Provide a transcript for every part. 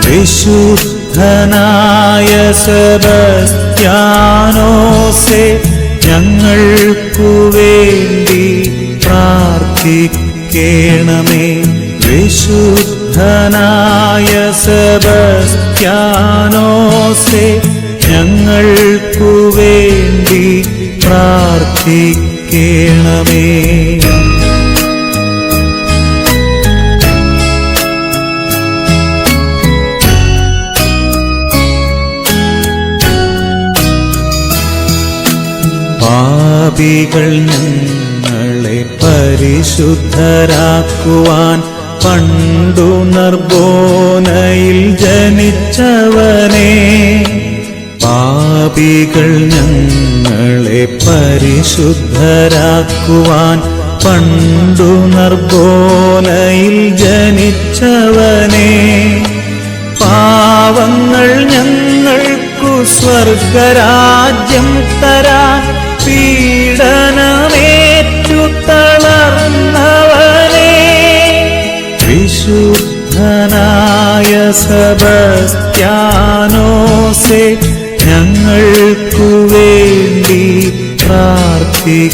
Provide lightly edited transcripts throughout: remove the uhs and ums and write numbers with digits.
വിശുദ്ധനായ സെബസ്ത്യാനോസേ, ഞങ്ങൾക്കു വേണ്ടി പ്രാർത്ഥിക്കണമേ. വിശുദ്ധനായ സെബസ്ത്യാനോസേ, ഞങ്ങൾക്കു വേണ്ടി പ്രാർത്ഥിക്കണമേ. പാപികൾ ഞങ്ങളെ പരിശുദ്ധരാക്കുവാൻ പണ്ടു നർബോനയിൽ ജനിച്ചവനേ. പാപികൾ ഞങ്ങളെ പരിശുദ്ധരാക്കുവാൻ പണ്ടു നർബോനയിൽ ജനിച്ചവനേ. പാവങ്ങൾ ഞങ്ങൾക്കു സ്വർഗരാജ്യം തരാൻ പീഡനമേറ്റു തളർന്നവനേ. വിശുദ്ധനായ സെബസ്ത്യാനോസേ, ഞങ്ങൾക്കു വേണ്ടി പ്രാർത്ഥിക്കണമേ.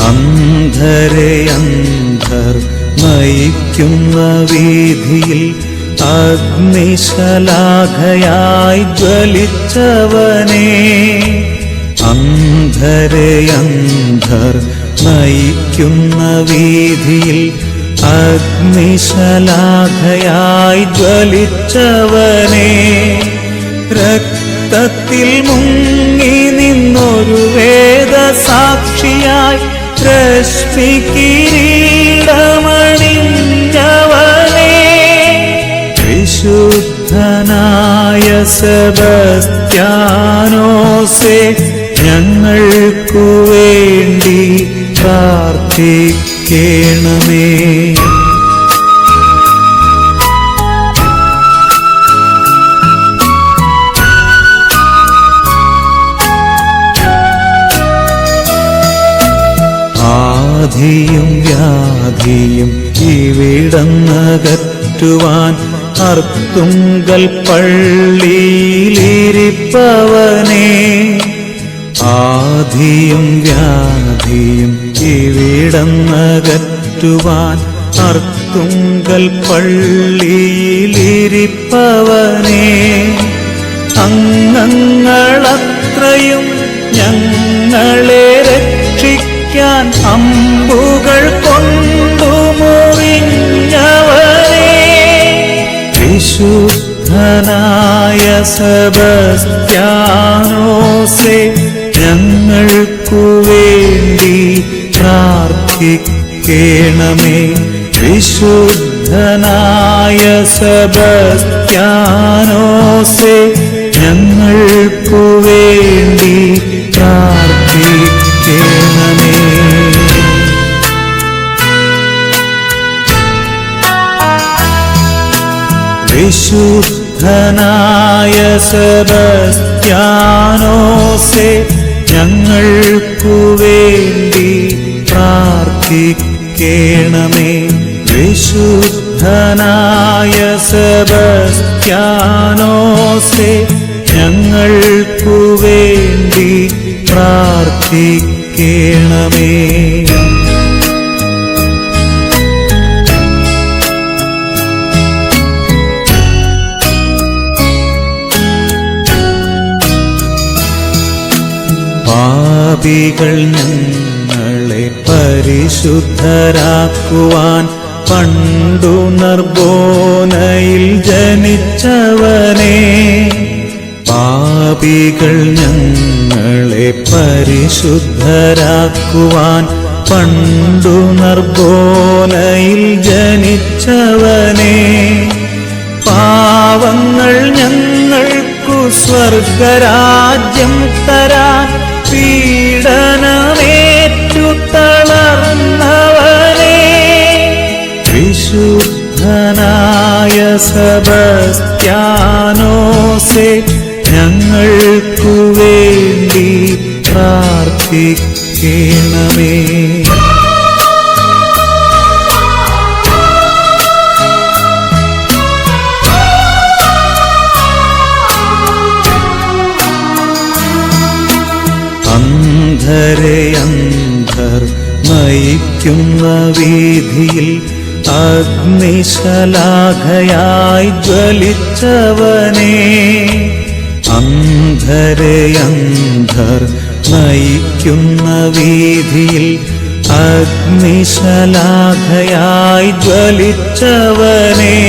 അന്ധരെ അന്ധർ നയിക്കുന്ന വീഥിയിൽ അഗ്നിശലാഖയായി ജ്വലിച്ചവനേ. അന്ധരെ അന്ധർ നയിക്കുന്ന വീഥിയിൽ അഗ്നിശലാഖയായി ജ്വലിച്ചവനേ. രക്തത്തിൽ മുങ്ങി നിന്നൊരു വേദസാക്ഷിയായി രശ്മി കിരീടമണിഞ്ഞവനേ. വിശുദ്ധനായ സെബസ്ത്യാനോസേ, ഞങ്ങൾക്കു വേണ്ടി പ്രാർത്ഥിക്കണമേ. ആധിയും വ്യാധിയും ഇവിടന്നകറ്റുവാൻ അർത്തുങ്കൽ പള്ളിയിലിരിപ്പവനേ. ആധിയും വ്യാധിയും ഇവിടന്നകറ്റുവാൻ അർത്തുങ്കൽ പള്ളിയിലിരിപ്പവനേ. അംഗങ്ങളത്രയും ഞങ്ങളെ രക്ഷിക്കാൻ അമ്പുകൾ കൊണ്ടു മുറിഞ്ഞവനേ. വിശുദ്ധനായ സെബസ്ത്യാനോസേ, ഞങ്ങൾക്കു വേണ്ടി പ്രാർത്ഥിക്കണമേ. വിശുദ്ധനായ സെബസ്ത്യാനോസേ, ഞങ്ങൾക്കു വേണ്ടി പ്രാർത്ഥിക്കണമേ. വിശുദ്ധനായ സെബസ്ത്യാനോസേ, ഞങ്ങൾക്കു വേണ്ടി പ്രാർത്ഥിക്കണമേ. വിശുദ്ധനായ സെബസ്ത്യാനോസേ, ഞങ്ങൾക്കു വേണ്ടി പ്രാർത്ഥിക്കണമേ. പാപികൾ ഞങ്ങളെ പരിശുദ്ധരാക്കുവാൻ പണ്ടു നർബോനയിൽ ജനിച്ചവനേ. പാപികൾ ഞങ്ങളെ പരിശുദ്ധരാക്കുവാൻ പണ്ടു നർബോനയിൽ ജനിച്ചവനേ. പാവങ്ങൾ ഞങ്ങൾക്കു സ്വർഗരാജ്യം തരാൻ പീഡനമേറ്റു തളർന്നവനേ. വിശുദ്ധനായ സെബസ്ത്യാനോസേ, ഞങ്ങൾക്കു വേണ്ടി പ്രാർത്ഥിക്കണമേ. അന്ധരെ അന്ധർ നയിക്കുന്ന വീതിയിൽ അഗ്നിശലാഖയായി ജ്വലിച്ചവനേ, അന്ധരെ അന്ധർ നയിക്കുന്ന വീതിയിൽ അഗ്നിശലാഖയായി ജ്വലിച്ചവനേ,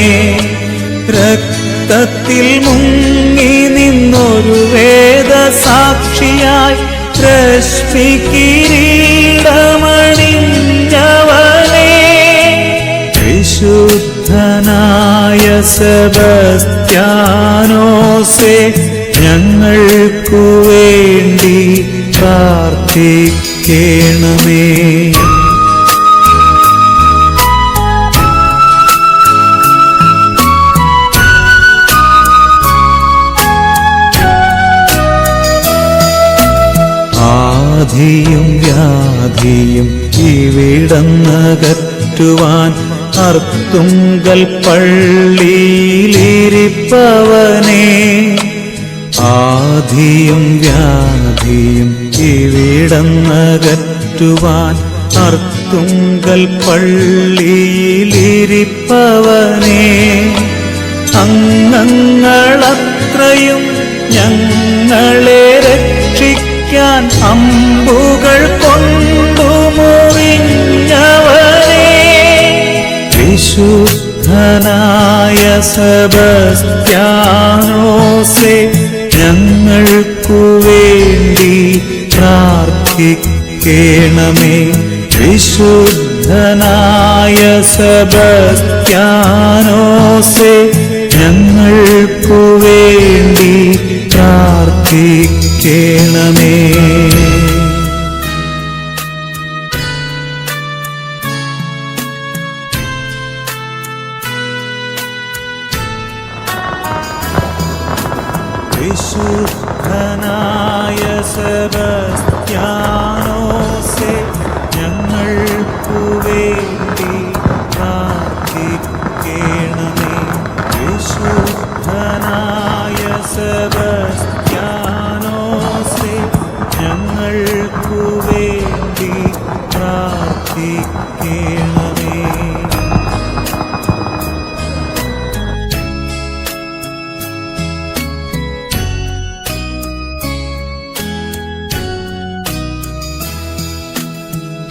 രക്തത്തിൽ മുങ്ങി നിന്നൊരു വേദസാക്ഷിയായി രശ്മി കിരീടമണിഞ്ഞവനേ, വിശുദ്ധനായ സെബസ്ത്യാനോസേ, ഞങ്ങൾക്കു വേണ്ടി പ്രാർത്ഥിക്കണമേ. ആധിയും വ്യാധിയും ഇവിടന്നകറ്റുവാൻ അർത്തുങ്കൽ പള്ളിയിലിരിപ്പവനേ, ആധിയും വ്യാധിയും ഇവിടന്നകറ്റുവാൻ അർത്തുങ്കൽ പള്ളിയിലിരിപ്പവനേ, അംഗങ്ങളത്രയും ഞങ്ങളെ രക്ഷിക്കാൻ അമ്പുകൾ കൊണ്ടു മുറിഞ്ഞവനേ, വിശുദ്ധനായ സെബസ്ത്യാനോസേ, ഞങ്ങൾക്കു വേണ്ടി പ്രാർത്ഥിക്കണമേ. വിശുദ്ധനായ സെബസ്ത്യാനോസേ, ഞങ്ങൾക്കു വേണ്ടി പ്രാർത്ഥിക്കണമേ. വിശുദ്ധനായ സെബസ്ത്യാനോസേ, ഞങ്ങൾക്കു വേണ്ടി പ്രാർത്ഥിക്കണമേ. വിശുദ്ധനായ സെബസ്ത്യാനോസേ, ഞങ്ങൾക്കു വേണ്ടി പ്രാർത്ഥിക്കണമേ.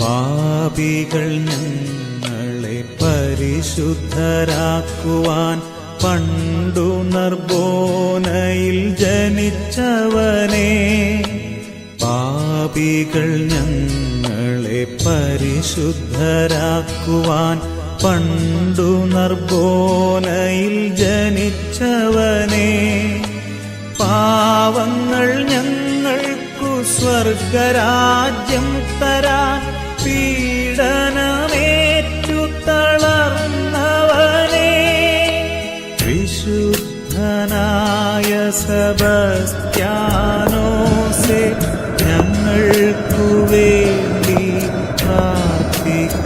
പാപികൾ ഞങ്ങളെ പരിശുദ്ധരാക്കുവാൻ പണ്ടു നർബോനയിൽ ജനിച്ചവനേ, പാപികൾ ഞങ്ങളെ പരിശുദ്ധരാക്കുവാൻ പണ്ടു നർബോനയിൽ ജനിച്ചവനേ, പാവങ്ങൾ ഞങ്ങൾക്കു സ്വർഗരാജ്യം തരാൻ പീഡനമേറ്റു തളർന്നവനേ, വിശുദ്ധനായ സെബസ്ത്യാനോസേ, ഞങ്ങൾക്കു വേണ്ടി പ്രാർത്ഥിക്കണമേ.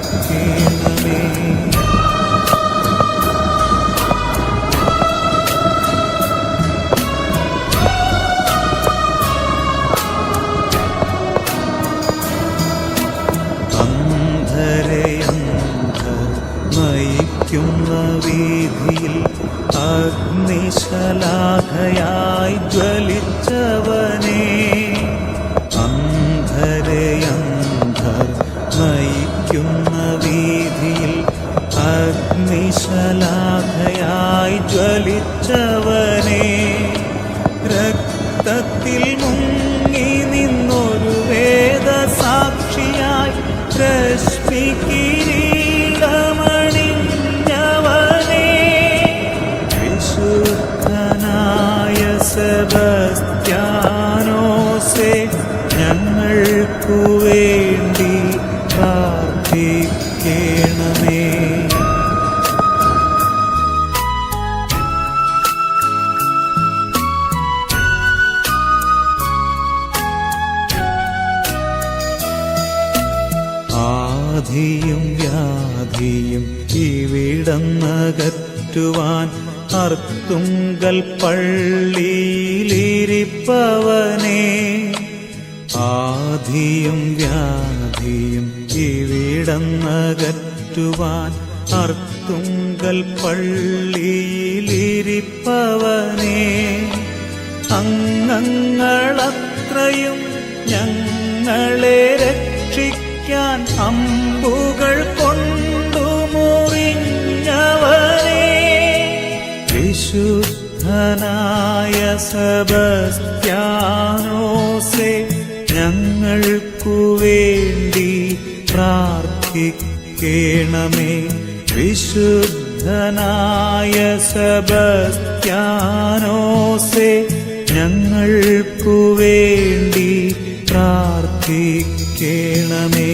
നയിക്കുന്ന വീതിയിൽ അഗ്നിശലാഖയായി ജ്വലിച്ചവനേ, അന്ധരെ അന്ധർ നയിക്കുന്ന വീതിയിൽ അഗ്നിശലാഖയായി ജ്വലിച്ചവനേ, രക്തത്തിൽ മുങ്ങി നിന്നൊരു വേദസാക്ഷിയായി രശ്മി കിരീടമണിഞ്ഞവനേ, വിശുദ്ധനായ സെബസ്ത്യാനോസേ, ഞങ്ങൾക്കു വേണ്ടി പ്രാർത്ഥിക്കണമേ. ആധിയും വ്യാധിയും ഇവിടന്നകറ്റുവാൻ അർത്തുങ്കൽ പള്ളിയിലിരിപ്പവനേ. ആധിയും വ്യാധിയും ഇവിടന്നകറ്റുവാൻ അർത്തുങ്കൽ പള്ളിയിലിരിപ്പവനേ. അംഗങ്ങളത്രയും ഞങ്ങളെ രക്ഷിക്കാൻ അമ്പുകൾ കൊണ്ടു മുറിഞ്ഞവനേ. വിശുദ്ധനായ സെബസ്ത്യാനോസേ, ഞങ്ങൾക്കു വേണ്ടി പ്രാർത്ഥിക്കേണമേ. വിശുദ്ധനായ സെബസ്ത്യാനോസേ, ഞങ്ങൾക്കു വേണ്ടി പ്രാർത്ഥിക്കേണമേ.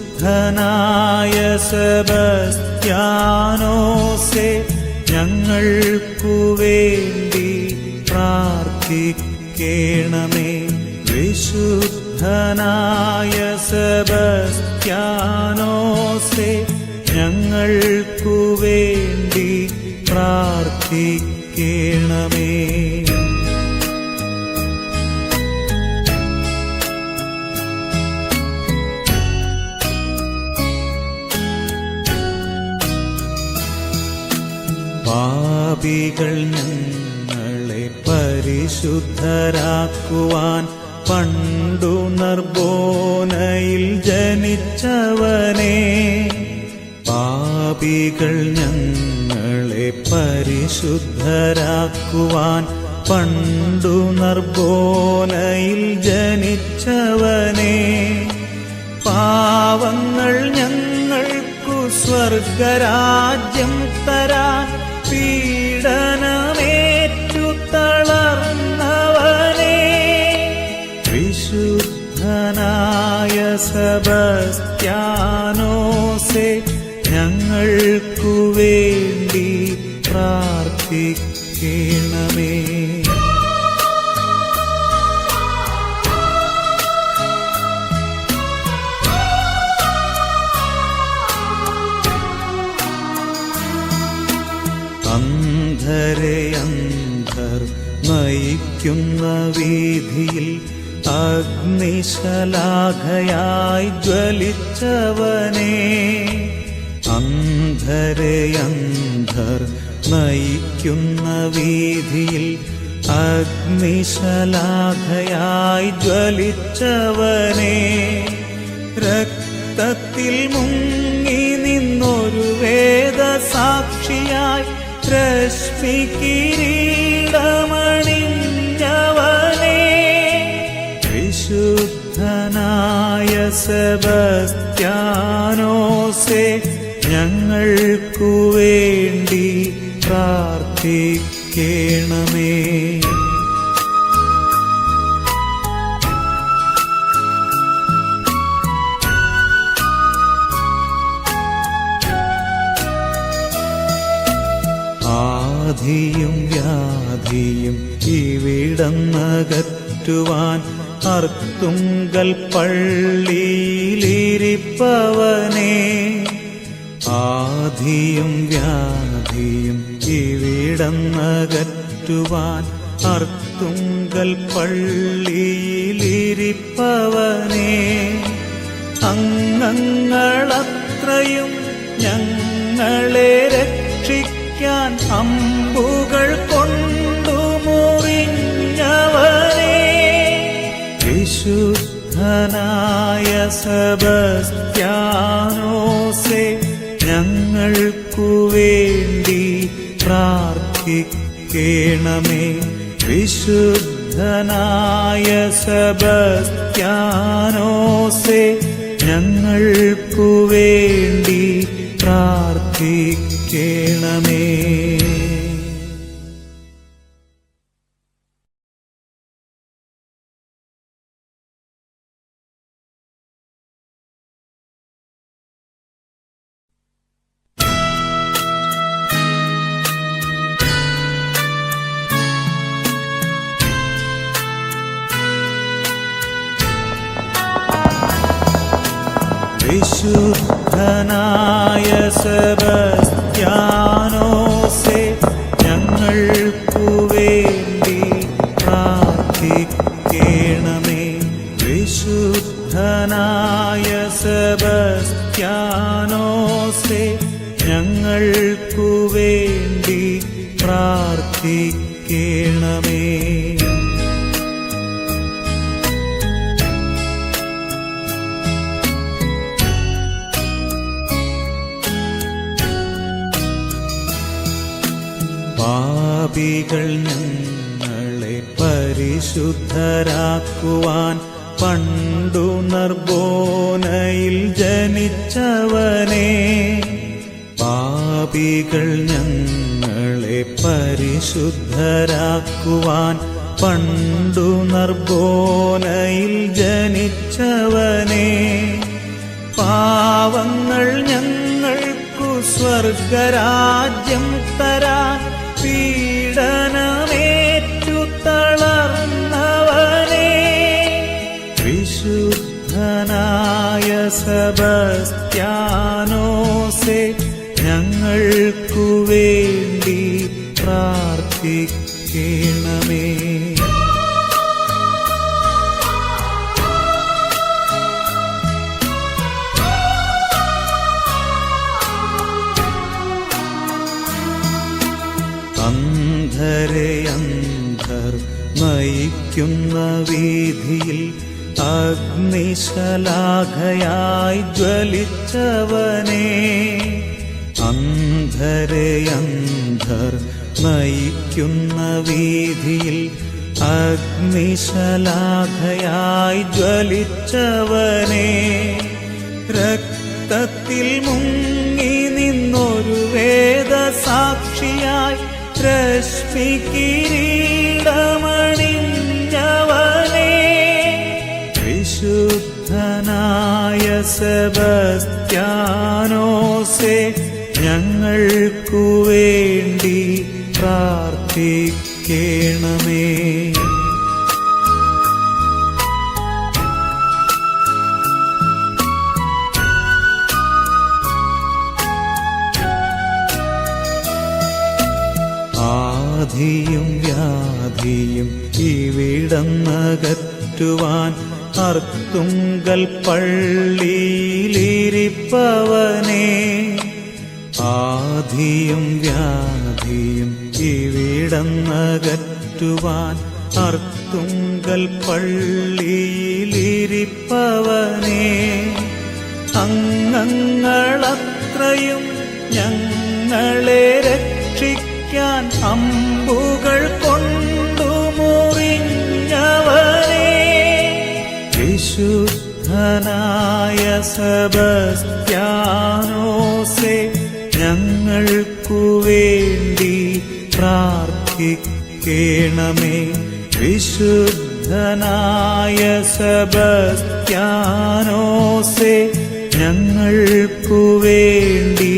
വിശുദ്ധനായ സെബസ്ത്യാനോസേ, ഞങ്ങൾക്കു വേണ്ടി പ്രാർത്ഥിക്കേണമേ. വിശുദ്ധനായ സെബസ്ത്യാനോസേ, ഞങ്ങൾക്കു വേണ്ടി പ്രാർത്ഥിക്കേണമേ. പാപികൾ ഞങ്ങളെ പരിശുദ്ധരാക്കുവാൻ പണ്ടു നർബോനയിൽ ജനിച്ചവനേ. പാപികൾ ഞങ്ങളെ പരിശുദ്ധരാക്കുവാൻ പണ്ടു നർബോനയിൽ ജനിച്ചവനേ. പാവങ്ങൾ ഞങ്ങൾക്കു സ്വർഗരാജ്യം തരാൻ പീഡനമേറ്റു തളർന്നവനേ. വിശുദ്ധനായ സെബസ്ത്യാനോസേ, ഞങ്ങൾക്കു വേണ്ടി പ്രാർത്ഥിക്കേണമേ. അന്ധരെ അന്ധർ നയിക്കുന്ന വീതിയിൽ അഗ്നിശലാഖയായി ജ്വലിച്ചവനേ. അന്ധരെ അന്ധർ നയിക്കുന്ന വീതിയിൽ അഗ്നിശലാഖയായി ജ്വലിച്ചവനേ. രക്തത്തിൽ മുങ്ങി നിന്നൊരു വേദസാക്ഷിയായി രശ്മി കിരീടമണിഞ്ഞവനേ. വിശുദ്ധനായ സെബസ്ത്യാനോസേ, ഞങ്ങൾക്കു വേണ്ടി പ്രാർത്ഥിക്കേണമേ. ആധിയും വ്യാധിയും ഇവിടന്നകറ്റുവാൻ അർത്തുങ്കൽ പള്ളിയിലിരിപ്പവനേ. ആധിയും വ്യാധിയും ഇവിടന്നകറ്റുവാൻ അർത്തുങ്കൽ പള്ളിയിലിരിപ്പവനേ. അംഗങ്ങളത്രയും ഞങ്ങളെ രക്ഷിക്കാൻ അമ്പുകൾ കൊണ്ടു മുറിഞ്ഞവനേ. വിശുദ്ധനായ സെബസ്ത്യാനോസേ, ഞങ്ങൾക്കു വേണ്ടി പ്രാർത്ഥിക്കേണമേ. വിശുദ്ധനായ സെബസ്ത്യാനോസേ, ഞങ്ങൾക്കു വേണ്ടി പ്രാർത്ഥിക്കേണമേ. വിശുദ്ധനായ സെബസ്ത്യാനോസേ, ഞങ്ങൾക്കു വേണ്ടി പ്രാർത്ഥിക്കണമേ. വിശുദ്ധനായ സെബസ്ത്യാനോസേ, ഞങ്ങൾക്കു വേണ്ടി പ്രാർത്ഥിക്കണമേ. പാപികൾ ഞങ്ങളെ പരിശുദ്ധരാക്കുവാൻ പണ്ടു നർബോനയിൽ ജനിച്ചവനേ. പാപികൾ ഞങ്ങളെ പരിശുദ്ധരാക്കുവാൻ പണ്ടു നർബോനയിൽ ജനിച്ചവനേ. പാവങ്ങൾ ഞങ്ങൾക്കു സ്വർഗരാജ്യം തരാൻ പീഡനമേറ്റു തളർന്നവനേ. വിശുദ്ധനായ സെബസ്ത്യാനോസേ, ഞങ്ങൾക്കു വേണ്ടി പ്രാർത്ഥിക്കണമേ. അന്ധരെ അന്ധർ നയിക്കുന്ന വീഥിയിൽ അഗ്നിശലാഖയായി ജ്വലിച്ചവനേ. അന്ധരെ അന്ധർ നയിക്കുന്ന വീഥിയിൽ അഗ്നിശലാഖയായി ജ്വലിച്ചവനേ. രക്തത്തിൽ മുങ്ങി നിന്നൊരു വേദസാക്ഷിയായി രശ്മി കിരീടമണിഞ്ഞവനേ. വിശുദ്ധനായ സെബസ്ത്യാനോസേ, ഞങ്ങൾക്കു വേണ്ടി പ്രാർത്ഥിക്കണമേ. ആധിയും വ്യാധിയും ഇവിടന്നകറ്റുവാൻ അർത്തുങ്കൽ പള്ളിയിലിരിപ്പവനേ. ആധിയും വ്യാധിയും ഇവിടന്നകറ്റുവാൻ അർത്തുങ്കൽ പള്ളിയിലിരിപ്പവനേ. അംഗങ്ങളത്രയും ഞങ്ങളെ രക്ഷിക്കാൻ അമ്പുകൾ കൊണ്ടു മുറിഞ്ഞവനേ. വിശുദ്ധനായ സെബസ്ത്യാനോസേ, ഞങ്ങൾക്കു വേണ്ടി പ്രാർത്ഥിക്കണമേ. വിശുദ്ധനായ സെബസ്ത്യാനോസേ, ഞങ്ങൾക്കു വേണ്ടി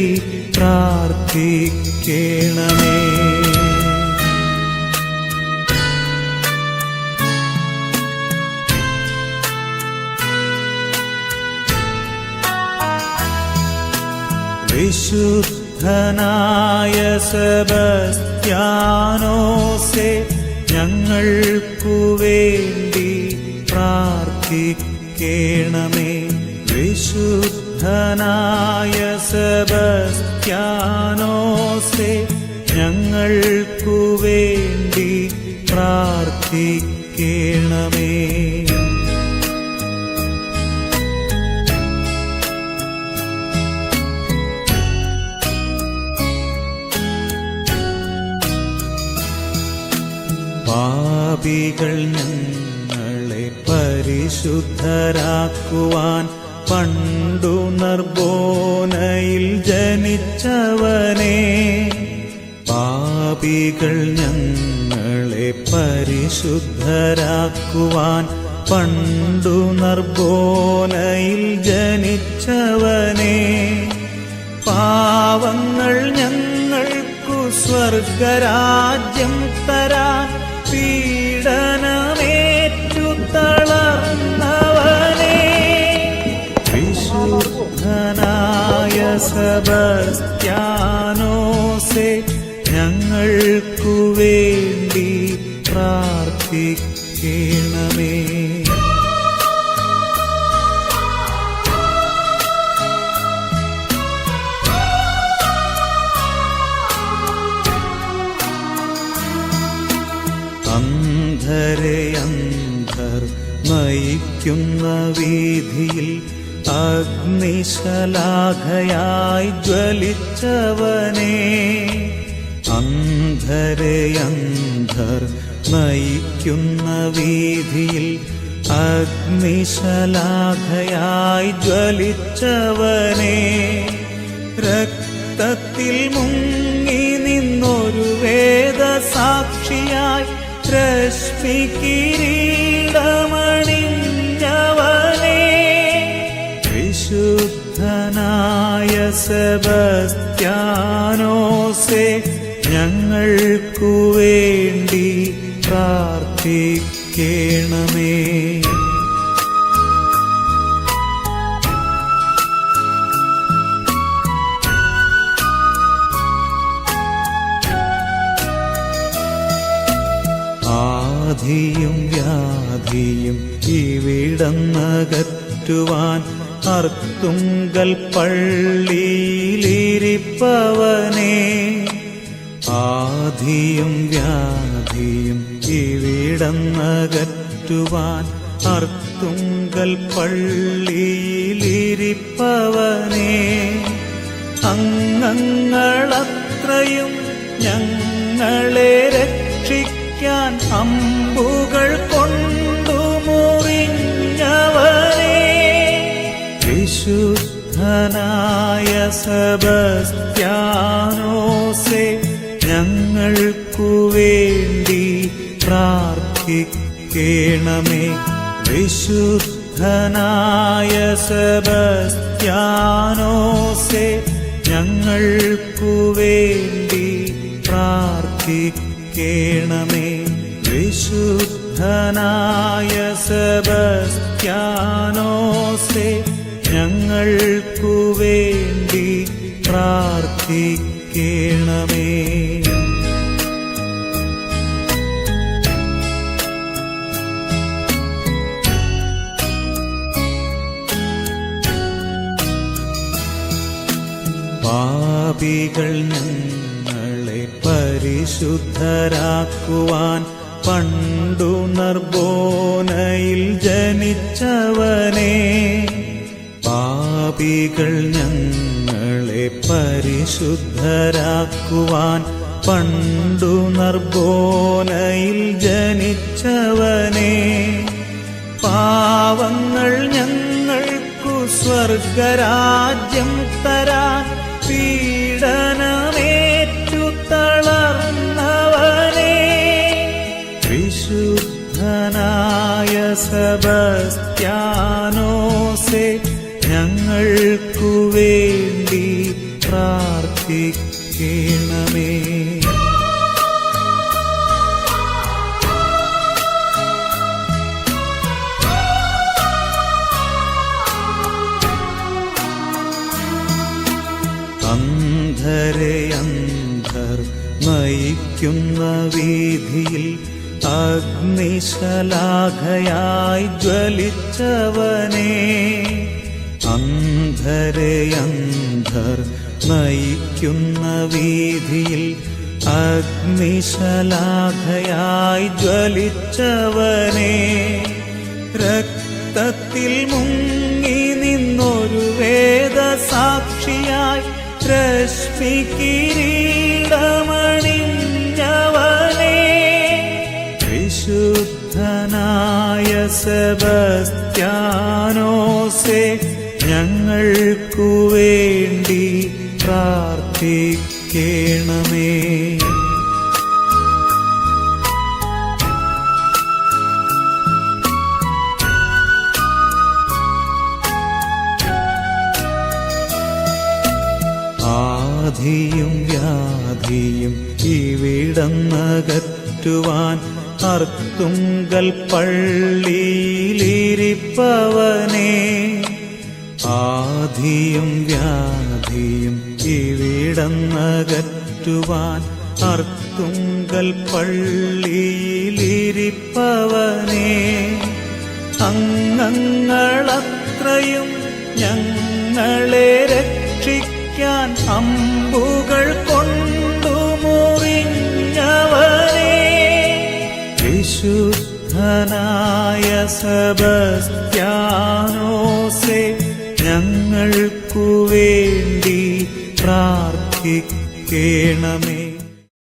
പ്രാർത്ഥിക്കണമേ. വിശുദ്ധനായ സെബസ്ത്യാനോസേ, ഞങ്ങൾക്കു വേണ്ടി പ്രാർത്ഥിക്കണമേ. വിശുദ്ധനായ സെബസ്ത്യാനോസേ, ഞങ്ങൾക്കു വേണ്ടി പ്രാർത്ഥിക്കണമേ. പാപികൾ ഞങ്ങളെ പരിശുദ്ധരാക്കുവാൻ പണ്ടു നർബോനയിൽ ജനിച്ചവനേ. പാപികൾ ഞങ്ങളെ പരിശുദ്ധരാക്കുവാൻ പണ്ടു നർബോനയിൽ ജനിച്ചവനേ. പാവങ്ങൾ ഞങ്ങൾക്കു സ്വർഗരാജ്യം തരാൻ പീഡനമേറ്റു തളർന്നവനേ. വിശുദ്ധനായ സെബസ്ത്യാനോസേ, ഞങ്ങൾക്കു വേണ്ടി പ്രാർത്ഥിക്കണമേ. അന്ധരെ അന്ധർ നയിക്കുന്ന വീഥിയിൽ അഗ്നിശലാഖയായി ജ്വലിച്ചവനേ, അന്ധരെ അന്ധർ നയിക്കുന്ന വീഥിയിൽ അഗ്നിശലാഖയായി ജ്വലിച്ചവനേ, രക്തത്തിൽ മുങ്ങി നിന്നൊരു വേദസാക്ഷിയായി രശ്മി കിരീടമണിഞ്ഞവനേ, വിശുദ്ധനായ സെബസ്ത്യാനോസേ, ഞങ്ങൾക്കു വേണ്ടി പ്രാർത്ഥിക്കണമേ. ആധിയും വ്യാധിയും ഇവിടന്നകറ്റുവാൻ അർത്തുങ്കൽ പള്ളിയിലിരിപ്പവനേ, ആധിയും വ്യാധിയും ഇവിടന്നകറ്റുവാൻ അർത്തുങ്കൽ പള്ളിയിലിരിപ്പവനേ, അംഗങ്ങളത്രയും ഞങ്ങളെ രക്ഷിക്കാൻ അമ്പുകൾ കൊണ്ടു മുറിഞ്ഞവനേ, വിശുദ്ധനായ സെബസ്ത്യാനോസേ, ഞങ്ങൾക്കു വേണ്ടി പ്രാർത്ഥിക്കണമേ. വിശുദ്ധനായ സെബസ്ത്യാനോസേ, ഞങ്ങൾക്കു വേണ്ടി പ്രാർത്ഥിക്കണമേ. വിശുദ്ധനായ സെബസ്ത്യാനോസേ, ഞങ്ങൾക്കു വേണ്ടി പ്രാർത്ഥിക്കണമേ. പാപികൾ ഞങ്ങളെ പരിശുദ്ധരാക്കുവാൻ പണ്ടു നർബോനയിൽ ജനിച്ചവനേ, പാപികൾ ഞങ്ങളെ പരിശുദ്ധരാക്കുവാൻ പണ്ടു നർബോനയിൽ ജനിച്ചവനേ, പാവങ്ങൾ ഞങ്ങൾക്കു സ്വർഗരാജ്യം തരാൻ പീഡനമേറ്റു തളർന്നവനേ, വിശുദ്ധനായ സെബസ്ത്യാനോസേ, ഞങ്ങൾക്കു വേണ്ടി പ്രാർത്ഥിക്കണമേ. അന്ധരെ അന്ധർ നയിക്കുന്ന വീഥിയിൽ അഗ്നിശലാഖയായി ജ്വലിച്ചവനേ, അന്ധരെ അന്ധർ നയിക്കുന്ന വീഥിയിൽ അഗ്നിശലാഖയായി ജ്വലിച്ചവനേ, രക്തത്തിൽ മുങ്ങി നിന്നൊരു വേദസാക്ഷിയായി രശ്മി കിരീടമണിഞ്ഞവനേ, വിശുദ്ധനായ സെബസ്ത്യാനോസേ, ഞങ്ങൾക്കു വേണ്ടി പ്രാർത്ഥിക്കണമേ. ആധിയും വ്യാധിയും ഇവിടന്നകറ്റുവാൻ അർത്തുങ്കൽ പള്ളിയിലിരിപ്പവനേ, ആധിയും വ്യാധിയും ഇവിടന്നകറ്റുവാൻ അർത്തുങ്കൽ പള്ളിയിലിരിപ്പവനേ, അംഗങ്ങളത്രയും ഞങ്ങളെ രക്ഷിക്കാൻ അമ്പുകൾ കൊണ്ടു മുറിഞ്ഞവനേ, വിശുദ്ധനായ സെബസ്ത്യാനോസേ, ഞങ്ങൾക്കു വേണ്ടി പ്രാർത്ഥിക്കേണമേ.